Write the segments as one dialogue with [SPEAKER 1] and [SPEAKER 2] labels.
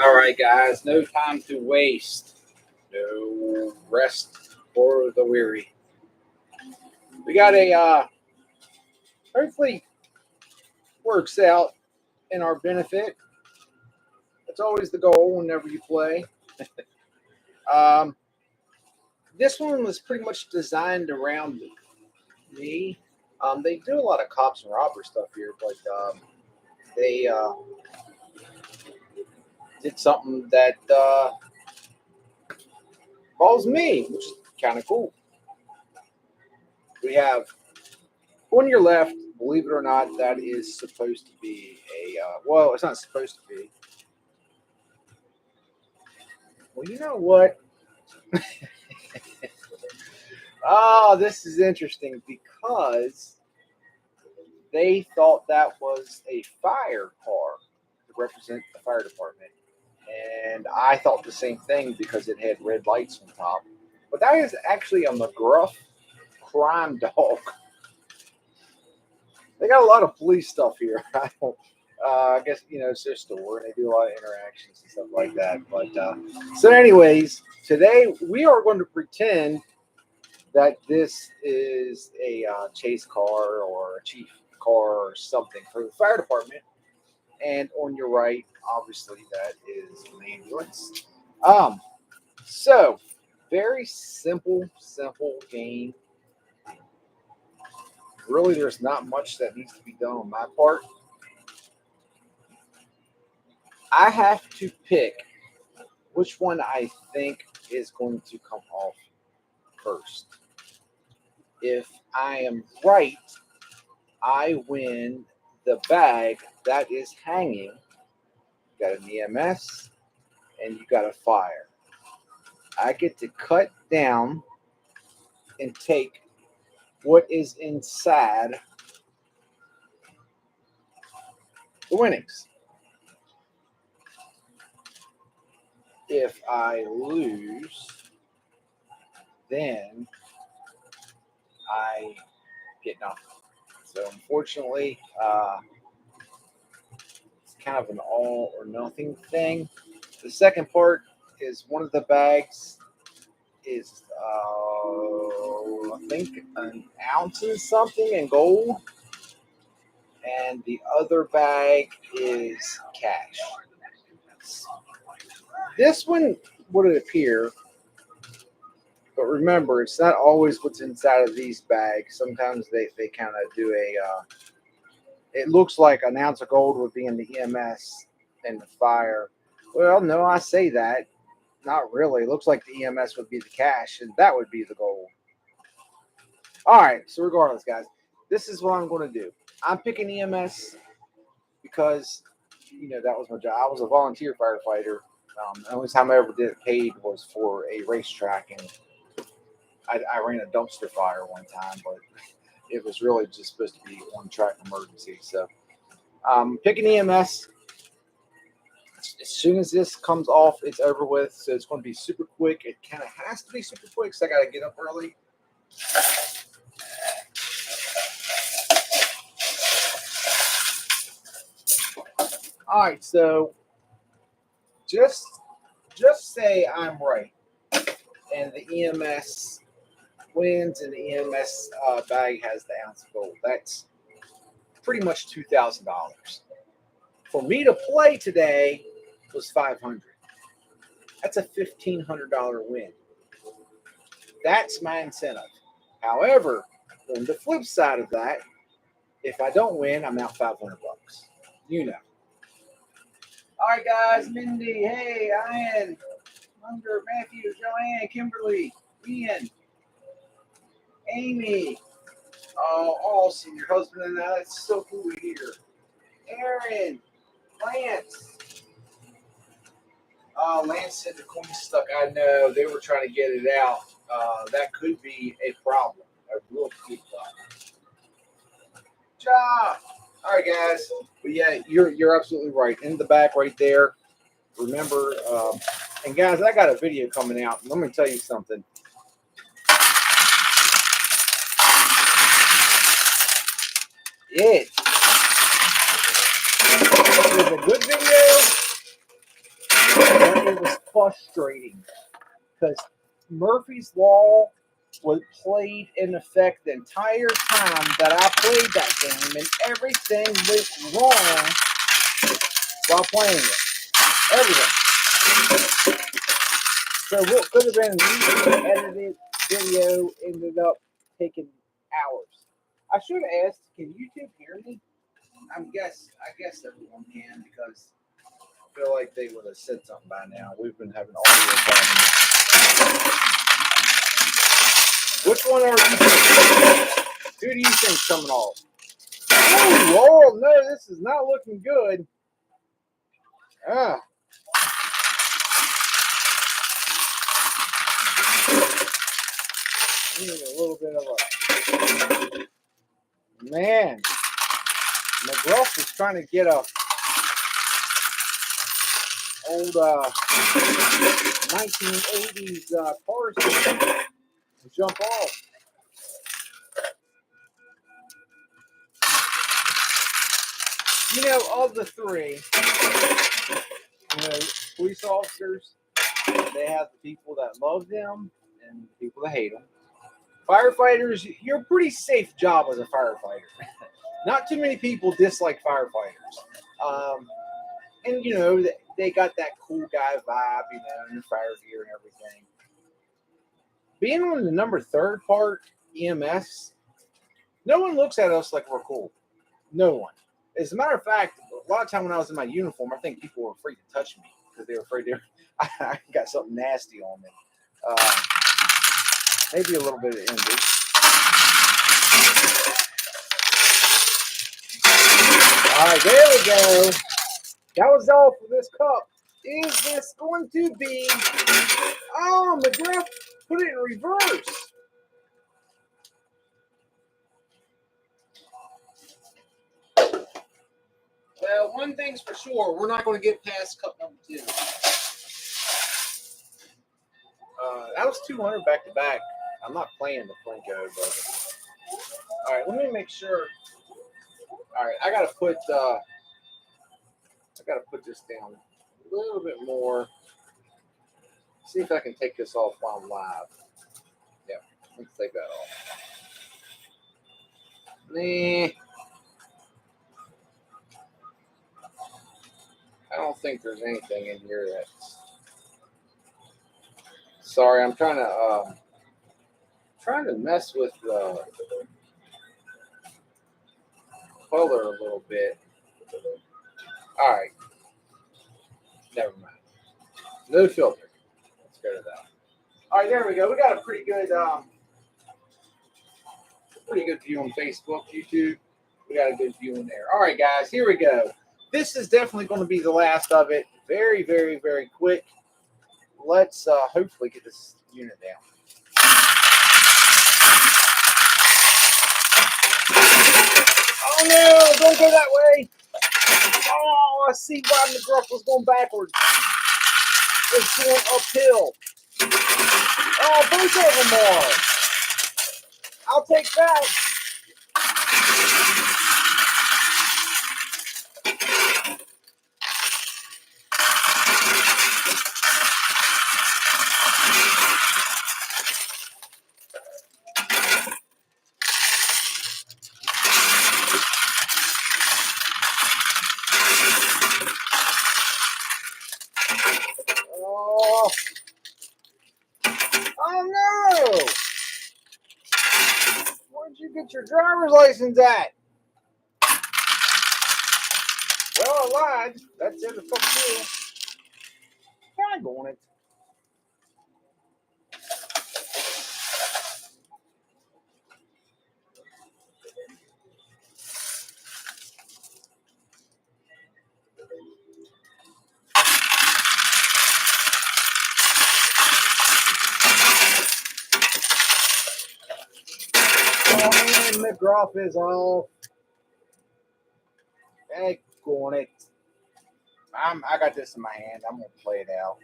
[SPEAKER 1] All right, guys, no time to waste. No rest for the weary. We got hopefully works out in our benefit. That's always the goal whenever you play. Um, this one was pretty much designed around me. They do a lot of cops and robbers stuff here, but they did something that involves me, which is kind of cool. We have on your left, believe it or not, that is supposed to be well, it's not supposed to be. Well, you know what? Oh, this is interesting because they thought that was a fire car to represent the fire department. And I thought the same thing because it had red lights on top. But that is actually a McGruff crime dog. They got a lot of police stuff here. I guess it's their store and they do a lot of interactions and stuff like that. But so, anyways, today we are going to pretend that this is a chase car or a chief car or something for the fire department. And on your right, obviously, that is an ambulance. Um, so very simple game. Really, there's not much that needs to be done on my part. I have to pick which one I think is going to come off first. If I am right, I win the bag that is hanging. You got an EMS and you got a fire. I get to cut down and take what is inside the winnings. If I lose, then I get nothing. So unfortunately, it's kind of an all or nothing thing. The second part is one of the bags is I think an ounce of something in gold, and the other bag is cash. This one would appear, but remember, it's not always what's inside of these bags. Sometimes they kind of do it looks like an ounce of gold would be in the EMS and the fire. Well, no, I say that. Not really. It looks like the EMS would be the cash, and that would be the gold. All right. So regardless, guys, this is what I'm going to do. I'm picking EMS because that was my job. I was a volunteer firefighter. The only time I ever did it paid was for a racetrack, and I ran a dumpster fire one time, but it was really just supposed to be on track emergency. So picking EMS. As soon as this comes off, it's over with. So it's going to be super quick. It kind of has to be super quick because I got to get up early. All right, so just say I'm right, and the EMS wins, and the EMS bag has the ounce of gold. That's pretty much $2,000. For me to play today was $500. That's a $1,500 win. That's my incentive. However, on the flip side of that, if I don't win, I'm out $500. All right, guys. Mindy, hey, Ian, Munger, Matthew, Joanne, Kimberly, Ian, Amy. Oh, awesome. Your husband and I. That's so cool to hear. Aaron, Lance. Lance said the coin's stuck. I know. They were trying to get it out. That could be a problem. A real big problem. Ja. All right, guys. But yeah, you're absolutely right. In the back right there. Remember, and guys, I got a video coming out. Let me tell you something. It is a good video, frustrating because Murphy's Law was played in effect the entire time that I played that game, and everything went wrong while playing it. Everything. So what could have been an easy edited video ended up taking hours. I should have asked, can YouTube hear me? I guess everyone can because I feel like they would have said something by now. We've been having audio problems. Which one are you thinking? Who do you think's coming off? Oh, no, this is not looking good. Ah. I need a little bit of a... Man. McGruff is trying to get a old 1980s car to jump off. You know, of the three, police officers, they have the people that love them and the people that hate them. Firefighters, you're a pretty safe job as a firefighter. Not too many people dislike firefighters. And, they got that cool guy vibe, in the fire gear and everything. Being on the number 3 part, EMS, no one looks at us like we're cool. No one. As a matter of fact, a lot of time when I was in my uniform, I think people were afraid to touch me because they were afraid I got something nasty on me. Maybe a little bit of envy. All right, there we go. That was all for this cup. Is this going to be... Oh, McGruff put it in reverse. Well, one thing's for sure, we're not going to get past cup number 2. That was 200 back to back. I'm not playing the Plinko, but all right. Let me make sure. All right, I gotta put this down a little bit more. See if I can take this off while I'm live. Yeah, let's take that off. Nah. I don't think there's anything in here that's... Sorry, I'm trying to mess with the color a little bit. All right. Never mind. No filter. Let's go to that. All right, there we go. We got a pretty good view on Facebook, YouTube. We got a good view in there. All right, guys, here we go. This is definitely going to be the last of it. Very, very, very quick. Let's hopefully get this unit down. Oh no, don't go that way. Oh, I see why McGruff was going backwards. It's going uphill. Oh, both of them are. I'll take that. Oh no! Where'd you get your driver's license at? Well, I lied. That's in the cup too. Tag on it. Oh, McGruff is off. Tag on it. I got this in my hand. I'm gonna play it out.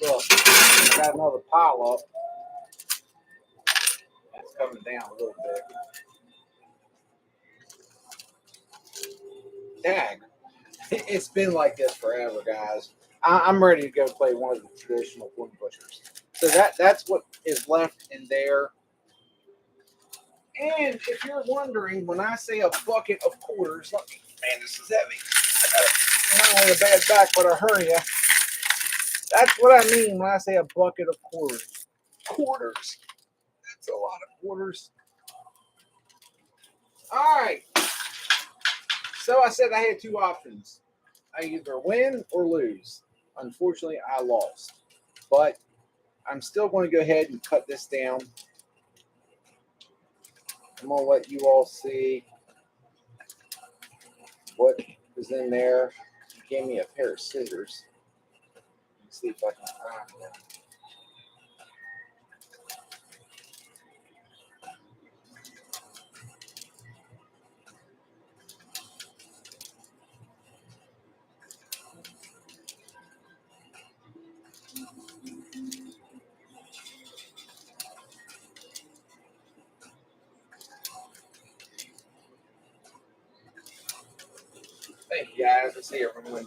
[SPEAKER 1] Look, I got another pile up. It's coming down a little bit. Dang, it's been like this forever, guys. I'm ready to go play one of the traditional coin pushers. So that's what is left in there. And if you're wondering, when I say a bucket of quarters, man, this is heavy. I got not only a bad back, but a hernia. That's what I mean when I say a bucket of quarters. Quarters. That's a lot of quarters. All right. So I said I had two options. I either win or lose. Unfortunately, I lost. But I'm still going to go ahead and cut this down. I'm going to let you all see what is in there. He gave me a pair of scissors. Let's see if I can find them. Thank you guys. I see everyone.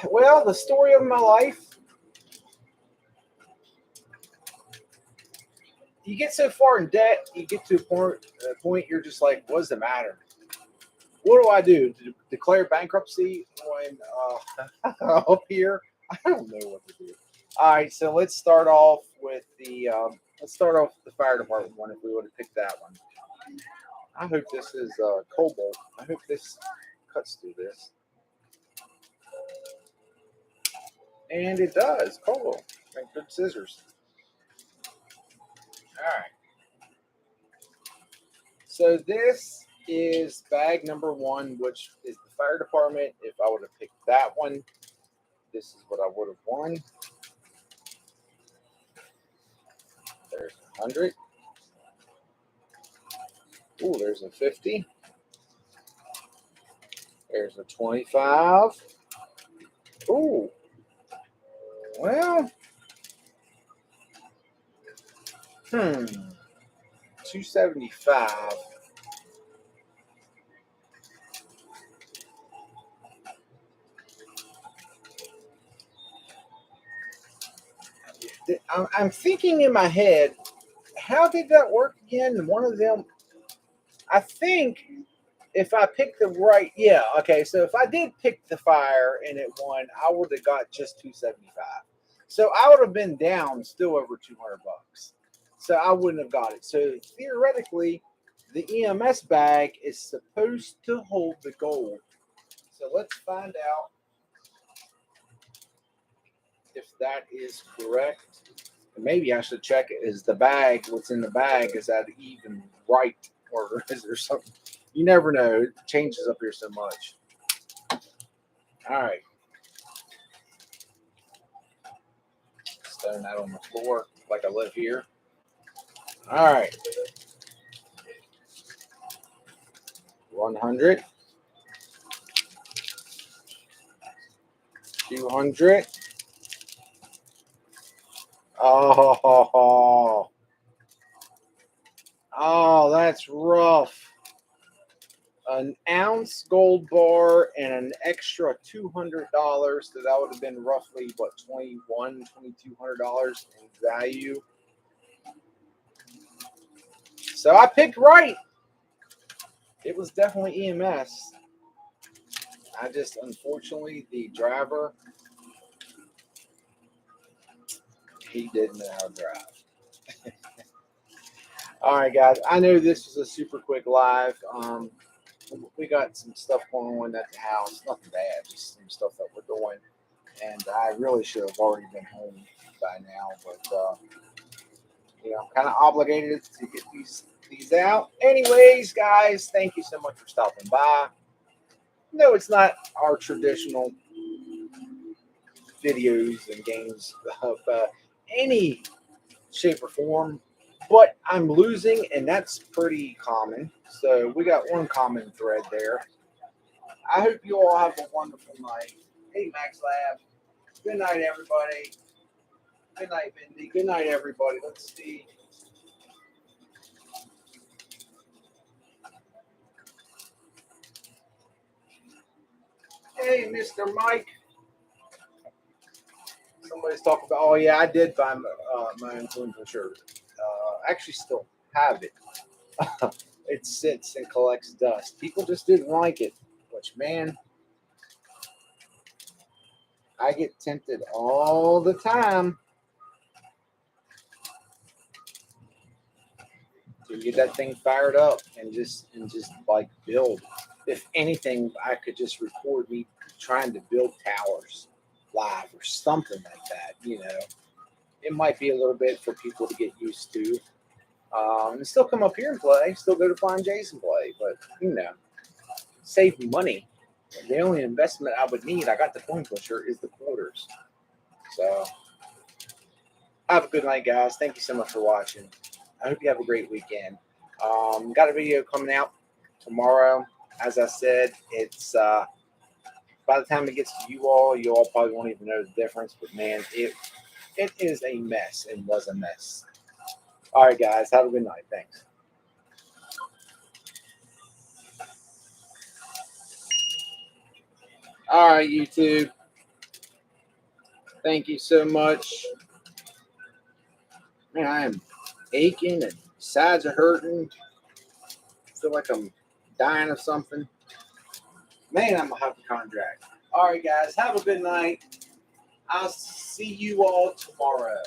[SPEAKER 1] Well, the story of my life. You get so far in debt, you get to a point you're just like, what's the matter? What do I do? Declare bankruptcy when up here? I don't know what to do. All right, so let's start off with the fire department one if we would have picked that one. I hope this is cobalt. I hope this cuts through this. And it does. Cobalt. Like good scissors. All right. So this is bag number one, which is the fire department. If I would have picked that one, this is what I would have won. There's 100. Ooh, there's a 50. There's a 25. Ooh. Well. 275. I'm thinking in my head, how did that work again? One of them, I think if I picked the right, yeah, okay. So if I did pick the fire and it won, I would have got just 275. So I would have been down still over 200 bucks. So I wouldn't have got it. So theoretically, the EMS bag is supposed to hold the gold. So let's find out if that is correct. Maybe I should check it. Is the bag, what's in the bag, is that even right? Or is there something? You never know. It changes up here so much. All right. Stone that on the floor like I live here. All right. 100. 200. Oh, that's rough. An ounce gold bar and an extra $200. So that would have been roughly what, $2,200 in value. So I picked right. It was definitely EMS. I just, unfortunately, the driver, he didn't know how to drive. All right, guys. I know this was a super quick live. We got some stuff going on at the house. Nothing bad, just some stuff that we're doing. And I really should have already been home by now, but I'm kind of obligated to get these out. Anyways, guys, thank you so much for stopping by. No, it's not our traditional videos and games of any shape or form, but I'm losing, and that's pretty common. So we got one common thread there. I hope you all have a wonderful night. Hey, Max Lab. Good night, everybody. Good night, Mindy. Good night, everybody. Let's see. Hey, Mr. Mike. Somebody's talking about, oh yeah, I did buy my influential shirt. Actually still have it. It sits and collects dust. People just didn't like it, which, man, I get tempted all the time to get that thing fired up and just like build. If anything, I could just record me trying to build towers live or something like that. It might be a little bit for people to get used to. And still come up here and play, still go to Flying J's and play, but save money. The only investment I would need, I got the coin pusher, is the quarters. So have a good night, guys. Thank you so much for watching. I hope you have a great weekend. Got a video coming out tomorrow. As I said, it's by the time it gets to you all probably won't even know the difference. But man, it is a mess and was a mess. All right, guys. Have a good night. Thanks. All right, YouTube. Thank you so much. Man, I am aching and sides are hurting. Feel like I'm dying of something. Man, I'm a hypochondriac. All right, guys. Have a good night. I'll see you all tomorrow.